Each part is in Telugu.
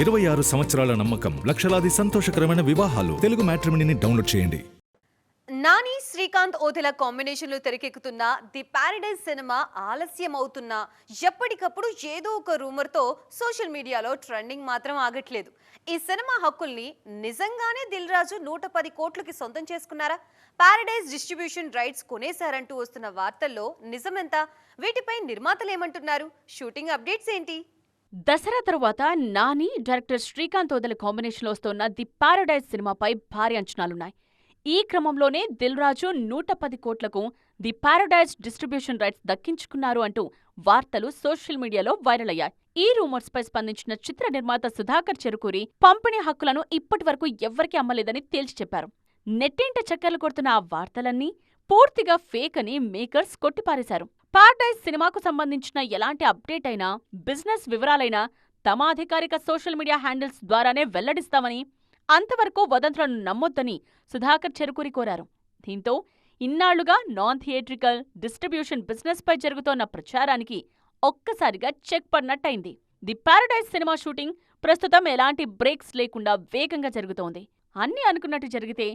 26 సంవత్సరాల నమ్మకం, లక్షలాది సంతోషకరమైన వివాహాలు. తెలుగు మ్యాట్రిమోనీని డౌన్లోడ్ చేయండి. నాని శ్రీకాంత్ ఓదెల కాంబినేషన్లో తెరకెక్కుతున్న ది పారడైజ్ సినిమా ఆలస్యం అవుతున్నా ఎప్పటికప్పుడు ఏదో ఒక రూమర్తో సోషల్ మీడియాలో ట్రెండింగ్ మాత్రం ఆగట్లేదు. ఈ సినిమా హక్కుల్ని నిజంగానే దిల్ రాజు 110 కోట్లకి సొంతం చేసుకున్నారా? పారడైజ్ డిస్ట్రిబ్యూషన్ రైట్స్ కొనేశారంటూ వస్తున్న వార్తల్లో నిజమెంత? వీటిపై నిర్మాతలు ఏమంటున్నారు? షూటింగ్ అప్డేట్స్ ఏంటి? దసరా తరువాత నాని, డైరెక్టర్ శ్రీకాంత్ ఓదెల కాంబినేషన్లో వస్తోన్న ది పారడైజ్ సినిమాపై భారీ అంచనాలున్నాయి. ఈ క్రమంలోనే దిల్ రాజు 110 కోట్లకు ది పారడైజ్ డిస్ట్రిబ్యూషన్ రైట్స్ దక్కించుకున్నారు అంటూ వార్తలు సోషల్ మీడియాలో వైరల్ అయ్యాయి. ఈ రూమర్స్ పై స్పందించిన చిత్ర నిర్మాత సుధాకర్ చెరుకూరి పంపిణీ హక్కులను ఇప్పటివరకు ఎవ్వరికీ అమ్మలేదని తేల్చి చెప్పారు. నెట్టింట చక్కర్లు కొడుతున్న ఆ వార్తలన్నీ పూర్తిగా ఫేక్ అని మేకర్స్ కొట్టిపారేశారు. పారడైజ్ సినిమాకు సంబంధించిన ఎలాంటి అప్డేట్ అయినా, బిజినెస్ వివరాలైనా తమ అధికారిక సోషల్ మీడియా హ్యాండిల్స్ ద్వారానే వెల్లడిస్తామని, అంతవరకు వదంతులను నమ్మొద్దని సుధాకర్ చెరుకూరి కోరారు. దీంతో ఇన్నాళ్లుగా నాన్ థియేట్రికల్ డిస్ట్రిబ్యూషన్ బిజినెస్ పై జరుగుతోన్న ప్రచారానికి ఒక్కసారిగా చెక్ పడినట్టయింది. ది పారడైజ్ సినిమా షూటింగ్ ప్రస్తుతం ఎలాంటి బ్రేక్స్ లేకుండా వేగంగా జరుగుతోంది. అన్నీ అనుకున్నట్టు జరిగితే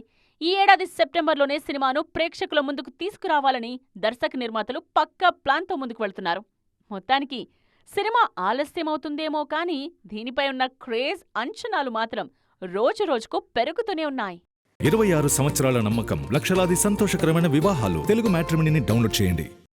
ఈ ఏడాది సెప్టెంబర్లోనే సినిమాను ప్రేక్షకుల ముందుకు తీసుకురావాలని దర్శక నిర్మాతలు పక్కా ప్లాన్తో ముందుకు వెళ్తున్నారు. మొత్తానికి సినిమా ఆలస్యమవుతుందేమో కానీ దీనిపై ఉన్న క్రేజ్, అంచనాలు మాత్రం రోజురోజుకు పెరుగుతూనే ఉన్నాయి. 26 సంవత్సరాల నమ్మకం, లక్షలాది సంతోషకరమైన వివాహాలు. తెలుగు మ్యాట్రిమోనీని డౌన్లోడ్ చేయండి.